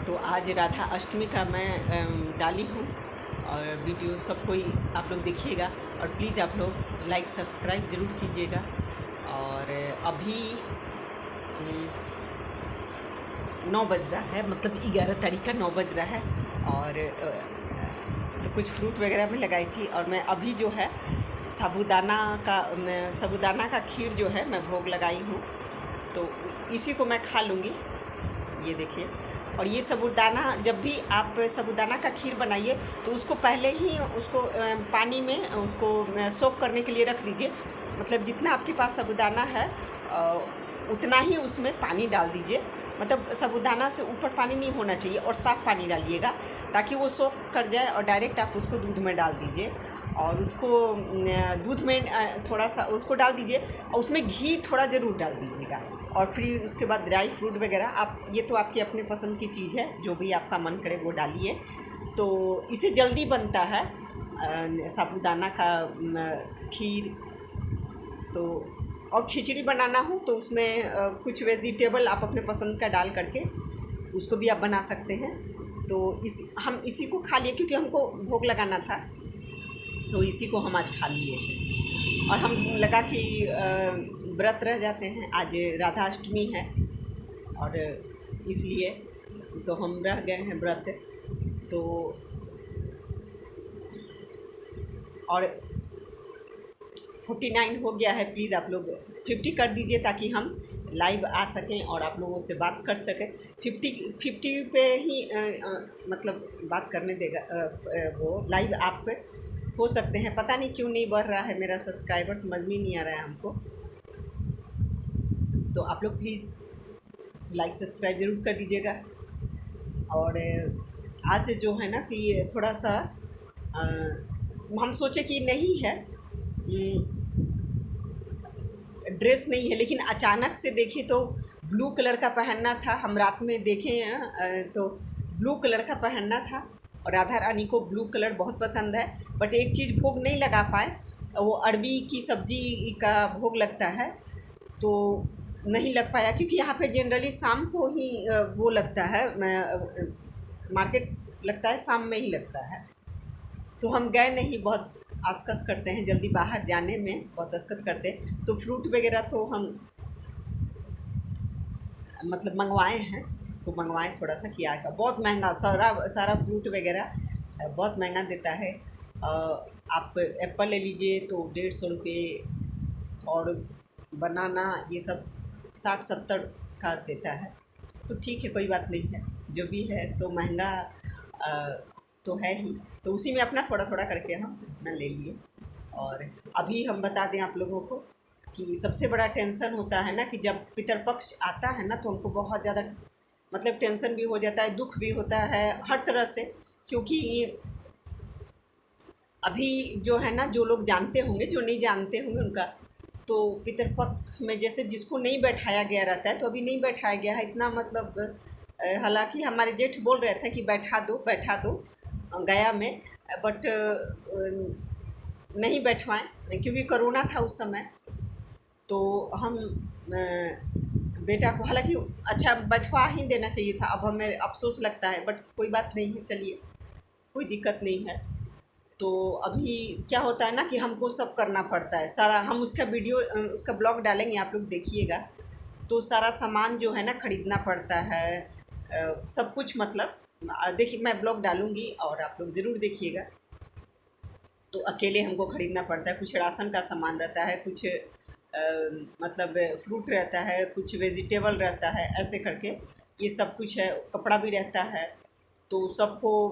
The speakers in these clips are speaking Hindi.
तो आज राधा अष्टमी का मैं डाली हूँ और वीडियो सब कोई आप लोग देखिएगा और प्लीज़ आप लोग लाइक सब्सक्राइब ज़रूर कीजिएगा। और अभी 9 बज रहा है, मतलब 11 तारीख का 9 बज रहा है। और तो कुछ फ्रूट वगैरह में लगाई थी और मैं अभी जो है साबूदाना का खीर जो है मैं भोग लगाई हूँ, तो इसी को मैं खा लूँगी। ये देखिए। और ये साबूदाना, जब भी आप साबूदाना का खीर बनाइए तो उसको पहले ही उसको पानी में उसको सोक करने के लिए रख दीजिए। मतलब जितना आपके पास साबूदाना है उतना ही उसमें पानी डाल दीजिए। मतलब साबूदाना से ऊपर पानी नहीं होना चाहिए और साफ़ पानी डालिएगा ताकि वो सोक कर जाए। और डायरेक्ट आप उसको दूध में डाल दीजिए और उसको दूध में थोड़ा सा उसको डाल दीजिए और उसमें घी थोड़ा ज़रूर डाल दीजिएगा। और फिर उसके बाद ड्राई फ्रूट वगैरह आप, ये तो आपकी अपने पसंद की चीज़ है, जो भी आपका मन करे वो डालिए। तो इसे जल्दी बनता है साबूदाना का खीर। तो और खिचड़ी बनाना हो तो उसमें कुछ वेजिटेबल आप अपने पसंद का डाल करके उसको भी आप बना सकते हैं। तो हम इसी को खा लिए क्योंकि हमको भोग लगाना था, तो इसी को हम आज खा लिए हैं। और हम लगा कि व्रत रह जाते हैं, आज राधा अष्टमी है और इसलिए तो हम रह गए हैं व्रत। तो और 49 हो गया है, प्लीज़ आप लोग 50 कर दीजिए ताकि हम लाइव आ सकें और आप लोगों से बात कर सकें। 50 पे ही मतलब बात करने देगा वो लाइव आप पे हो सकते हैं। पता नहीं क्यों नहीं बढ़ रहा है मेरा सब्सक्राइबर, समझ में नहीं आ रहा है हमको। तो आप लोग प्लीज़ लाइक सब्सक्राइब ज़रूर कर दीजिएगा। और आज से जो है ना कि थोड़ा सा हम सोचे कि नहीं है, ड्रेस नहीं है, लेकिन अचानक से देखिए तो ब्लू कलर का पहनना था। हम रात में देखे हैं तो ब्लू कलर का पहनना था और राधा रानी को ब्लू कलर बहुत पसंद है। बट एक चीज़ भोग नहीं लगा पाए, वो अरबी की सब्ज़ी का भोग लगता है तो नहीं लग पाया, क्योंकि यहाँ पे जनरली शाम को ही वो लगता है, मार्केट लगता है शाम में ही लगता है। तो हम गए नहीं, बहुत आस्कत करते हैं, जल्दी बाहर जाने में बहुत आस्कत करते हैं। तो फ्रूट वगैरह तो हम मतलब मंगवाए हैं, इसको मंगवाएं थोड़ा सा किया का, बहुत महंगा सारा फ्रूट वगैरह बहुत महंगा देता है। आप एप्पल ले लीजिए तो 150 रुपये और बनाना ये सब 60-70 का देता है। तो ठीक है, कोई बात नहीं है, जो भी है तो महंगा तो है ही, तो उसी में अपना थोड़ा थोड़ा करके हम अपना ले लिए। और अभी हम बता दें आप लोगों को कि सबसे बड़ा टेंशन होता है ना कि जब पितरपक्ष आता है ना तो हमको बहुत ज़्यादा मतलब टेंशन भी हो जाता है, दुख भी होता है हर तरह से। क्योंकि अभी जो है ना, जो लोग जानते होंगे, जो नहीं जानते होंगे उनका, तो पितरपक्ष में जैसे जिसको नहीं बैठाया गया रहता है तो अभी नहीं बैठाया गया है इतना, मतलब हालांकि हमारे जेठ बोल रहे थे कि बैठा दो गया में, बट नहीं बैठवाएं क्योंकि कोरोना था उस समय। तो हम बेटा को हालांकि अच्छा बैठवा ही देना चाहिए था, अब हमें अफसोस लगता है, बट कोई बात नहीं है, चलिए कोई दिक्कत नहीं है। तो अभी क्या होता है ना कि हमको सब करना पड़ता है सारा, हम उसका वीडियो उसका ब्लॉग डालेंगे, आप लोग देखिएगा। तो सारा सामान जो है ना खरीदना पड़ता है, सब कुछ, मतलब देखिए मैं ब्लॉग डालूँगी और आप लोग ज़रूर देखिएगा। तो अकेले हमको ख़रीदना पड़ता है, कुछ राशन का सामान रहता है, कुछ मतलब फ्रूट रहता है, कुछ वेजिटेबल रहता है, ऐसे करके ये सब कुछ है, कपड़ा भी रहता है। तो सबको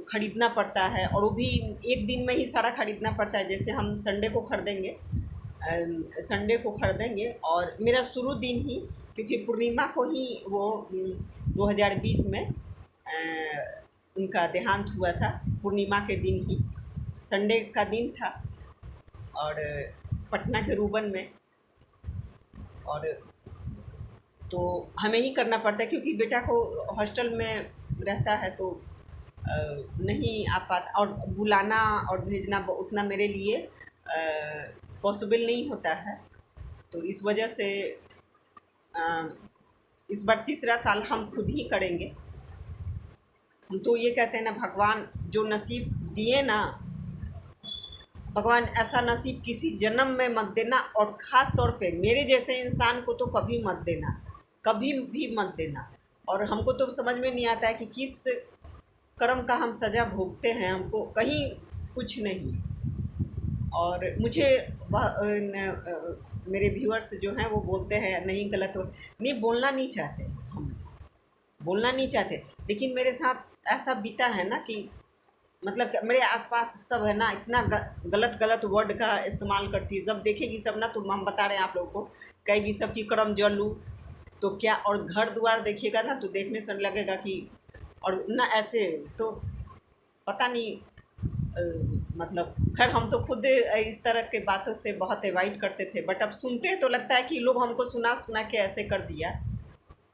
ख़रीदना पड़ता है और वो भी एक दिन में ही सारा ख़रीदना पड़ता है। जैसे हम संडे को ख़रीदेंगे और मेरा शुरू दिन ही, क्योंकि पूर्णिमा को ही वो 2020 में उनका देहांत हुआ था, पूर्णिमा के दिन ही, संडे का दिन था और पटना के रूबन में। और तो हमें ही करना पड़ता है क्योंकि बेटा को हॉस्टल में रहता है तो नहीं आ पाता, और बुलाना और भेजना उतना मेरे लिए पॉसिबल नहीं होता है। तो इस वजह से इस बार तीसरा साल हम खुद ही करेंगे। हम तो ये कहते हैं ना, भगवान जो नसीब दिए ना, भगवान ऐसा नसीब किसी जन्म में मत देना, और ख़ास तौर पे मेरे जैसे इंसान को तो कभी मत देना, कभी भी मत देना। और हमको तो समझ में नहीं आता है कि किस कर्म का हम सज़ा भोगते हैं, हमको कहीं कुछ नहीं। और मुझे मेरे व्यूअर्स जो हैं वो बोलते हैं नहीं, गलत हो नहीं, बोलना नहीं चाहते हम, बोलना नहीं चाहते, लेकिन मेरे साथ ऐसा बीता है ना कि मतलब कि मेरे आसपास सब है ना, इतना गलत गलत वर्ड का इस्तेमाल करती है। जब देखेगी सब ना, तो हम बता रहे हैं आप लोगों को, कहेगी सबकी करम जलू तो क्या। और घर द्वार देखिएगा ना, तो देखने से लगेगा कि, और ना ऐसे तो पता नहीं, मतलब खैर हम तो खुद इस तरह के बातों से बहुत अवॉइड करते थे, बट अब सुनते हैं तो लगता है कि लोग हमको सुना सुना के ऐसे कर दिया।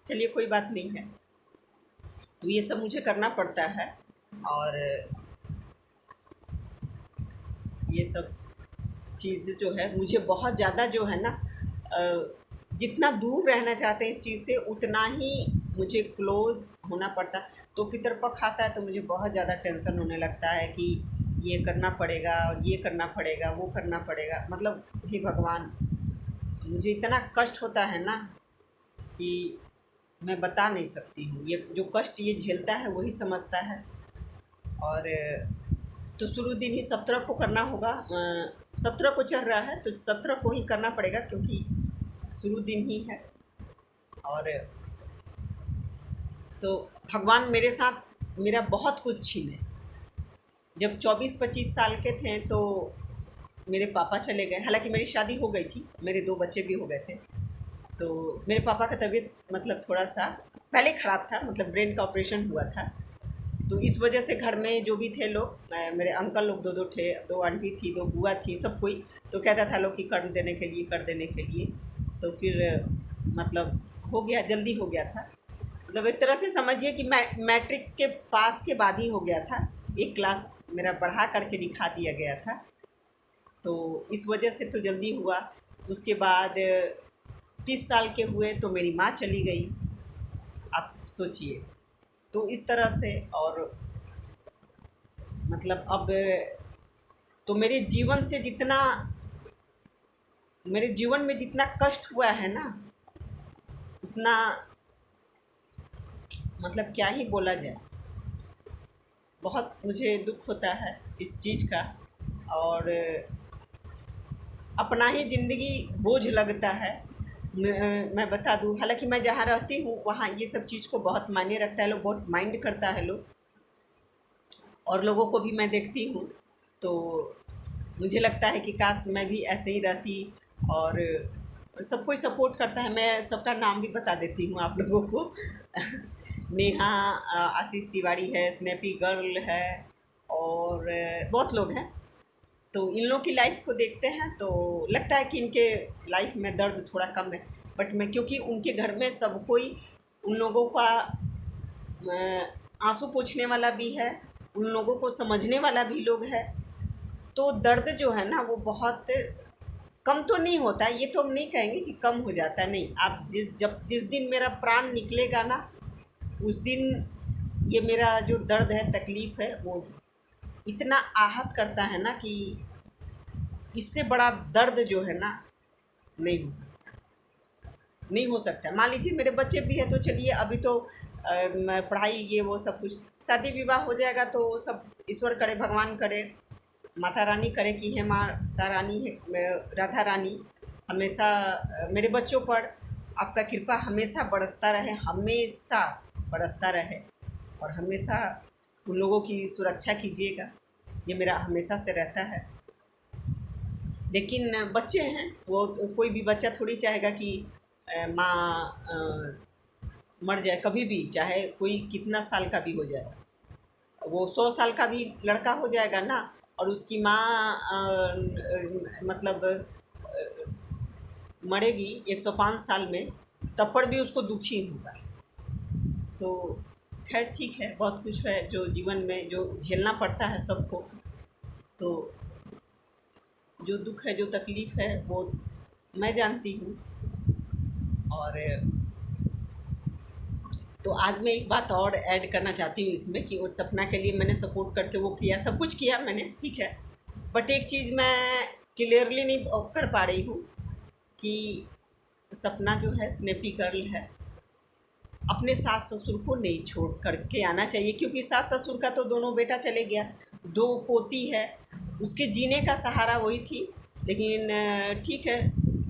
चलिए कोई बात नहीं है, तो ये सब मुझे करना पड़ता है। और ये सब चीज़ जो है मुझे बहुत ज़्यादा जो है ना, जितना दूर रहना चाहते हैं इस चीज़ से, उतना ही मुझे क्लोज़ होना पड़ता। तो पितरपक्ष आता है तो मुझे बहुत ज़्यादा टेंशन होने लगता है कि ये करना पड़ेगा और ये करना पड़ेगा, वो करना पड़ेगा। मतलब हे भगवान, मुझे इतना कष्ट होता है ना कि मैं बता नहीं सकती हूँ। ये जो कष्ट ये झेलता है वही समझता है। और तो शुरू दिन ही 17 को करना होगा, 17 को चल रहा है तो 17 को ही करना पड़ेगा, क्योंकि शुरू दिन ही है। और तो भगवान मेरे साथ मेरा बहुत कुछ छीने। जब 24-25 साल के थे तो मेरे पापा चले गए, हालांकि मेरी शादी हो गई थी, मेरे 2 बच्चे भी हो गए थे। तो मेरे पापा का तबीयत मतलब थोड़ा सा पहले ख़राब था, मतलब ब्रेन का ऑपरेशन हुआ था। तो इस वजह से घर में जो भी थे लोग, मेरे अंकल लोग 2 थे, 2 आंटी थी, 2 बुआ थी, सब कोई तो कहता था लोग कि कर देने के लिए, कर देने के लिए। तो फिर मतलब हो गया, जल्दी हो गया था। मतलब एक तरह से समझिए कि मैट्रिक के पास के बाद ही हो गया था, एक क्लास मेरा बढ़ा करके दिखा दिया गया था। तो इस वजह से तो जल्दी हुआ। उसके बाद 30 साल के हुए तो मेरी माँ चली गई, आप सोचिए। तो इस तरह से, और मतलब अब तो मेरे जीवन में जितना कष्ट हुआ है ना, उतना मतलब क्या ही बोला जाए। बहुत मुझे दुख होता है इस चीज़ का, और अपना ही ज़िंदगी बोझ लगता है। मैं बता दूँ, हालांकि मैं जहाँ रहती हूँ वहाँ ये सब चीज़ को बहुत मायने रखता है, लोग बहुत माइंड करता है लोग, और लोगों को भी मैं देखती हूँ। तो मुझे लगता है कि काश मैं भी ऐसे ही रहती, और सब कोई सपोर्ट करता है। मैं सबका नाम भी बता देती हूँ आप लोगों को। नेहा, आशीष तिवारी है, स्नैपी गर्ल है, और बहुत लोग हैं। तो इन लोगों की लाइफ को देखते हैं तो लगता है कि इनके लाइफ में दर्द थोड़ा कम है। बट मैं, क्योंकि उनके घर में सब कोई उन लोगों का आंसू पोंछने वाला भी है, उन लोगों को समझने वाला भी लोग है, तो दर्द जो है ना वो बहुत कम तो नहीं होता है। ये तो हम नहीं कहेंगे कि कम हो जाता है, नहीं। आप जिस दिन मेरा प्राण निकलेगा ना, उस दिन ये मेरा जो दर्द है, तकलीफ़ है, वो इतना आहत करता है ना कि इससे बड़ा दर्द जो है ना नहीं हो सकता, नहीं हो सकता। मान लीजिए मेरे बच्चे भी हैं तो चलिए, अभी तो पढ़ाई ये वो सब कुछ, शादी विवाह हो जाएगा तो सब ईश्वर करे, भगवान करे, माता रानी करे कि हे माता रानी है, राधा रानी हमेशा मेरे बच्चों पर आपका कृपा हमेशा बरसता रहे, हमेशा बरसता रहे, और हमेशा उन लोगों की सुरक्षा कीजिएगा। ये मेरा हमेशा से रहता है। लेकिन बच्चे हैं, वो कोई भी बच्चा थोड़ी चाहेगा कि माँ मर जाए कभी भी, चाहे कोई कितना साल का भी हो जाए। वो 100 साल का भी लड़का हो जाएगा ना, और उसकी माँ मतलब मरेगी 105 साल में, तब पर भी उसको दुख ही होगा। तो खैर ठीक है, बहुत कुछ है जो जीवन में जो झेलना पड़ता है सबको। तो जो दुख है, जो तकलीफ़ है, वो मैं जानती हूँ। और तो आज मैं एक बात और ऐड करना चाहती हूँ इसमें कि वो सपना के लिए मैंने सपोर्ट करके वो किया, सब कुछ किया मैंने, ठीक है। बट एक चीज़ मैं क्लियरली नहीं कर पा रही हूँ कि सपना जो है स्नेपी गर्ल है, अपने सास ससुर को नहीं छोड़ करके आना चाहिए, क्योंकि सास ससुर का तो दोनों बेटा चले गया, 2 पोती है, उसके जीने का सहारा वही थी। लेकिन ठीक है,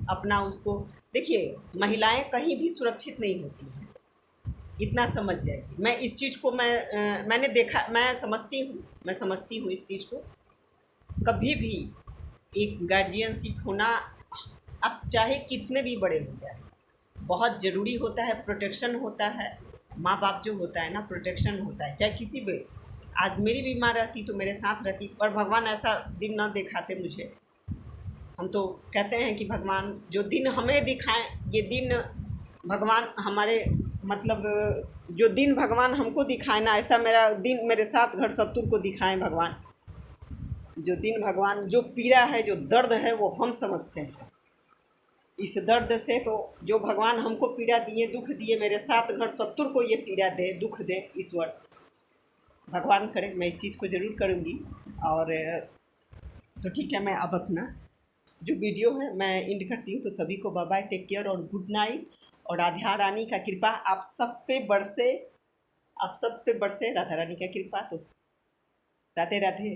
अपना उसको देखिए, महिलाएं कहीं भी सुरक्षित नहीं होती हैं, इतना समझ जाएगी। मैं इस चीज़ को मैंने देखा, मैं समझती हूँ इस चीज़ को। कभी भी एक गार्जियनशिप होना, अब चाहे कितने भी बड़े हो जाए, बहुत ज़रूरी होता है, प्रोटेक्शन होता है। माँ बाप जो होता है ना, प्रोटेक्शन होता है, चाहे किसी भी। आज मेरी भी माँ रहती तो मेरे साथ रहती, पर भगवान ऐसा दिन ना दिखाते मुझे। हम तो कहते हैं कि भगवान जो दिन हमें दिखाएं, ये दिन भगवान हमारे मतलब जो दिन भगवान हमको दिखाए ना, ऐसा मेरा दिन मेरे साथ घर शत्रु को दिखाएं भगवान। जो दिन भगवान, जो पीड़ा है, जो दर्द है, वो हम समझते हैं। इस दर्द से तो जो भगवान हमको पीड़ा दिए, दुख दिए, मेरे साथ घर शत्रु को ये पीड़ा दे, दुख दे, ईश्वर भगवान करे, मैं इस चीज़ को ज़रूर करूँगी। और तो ठीक है, मैं अब अपना जो वीडियो है मैं एंड करती हूँ। तो सभी को बाय बाय, टेक केयर और गुड नाइट। और राधा रानी का कृपा आप सब पे बरसे, आप सब पे बरसे राधा रानी का कृपा। तो राधे राधे।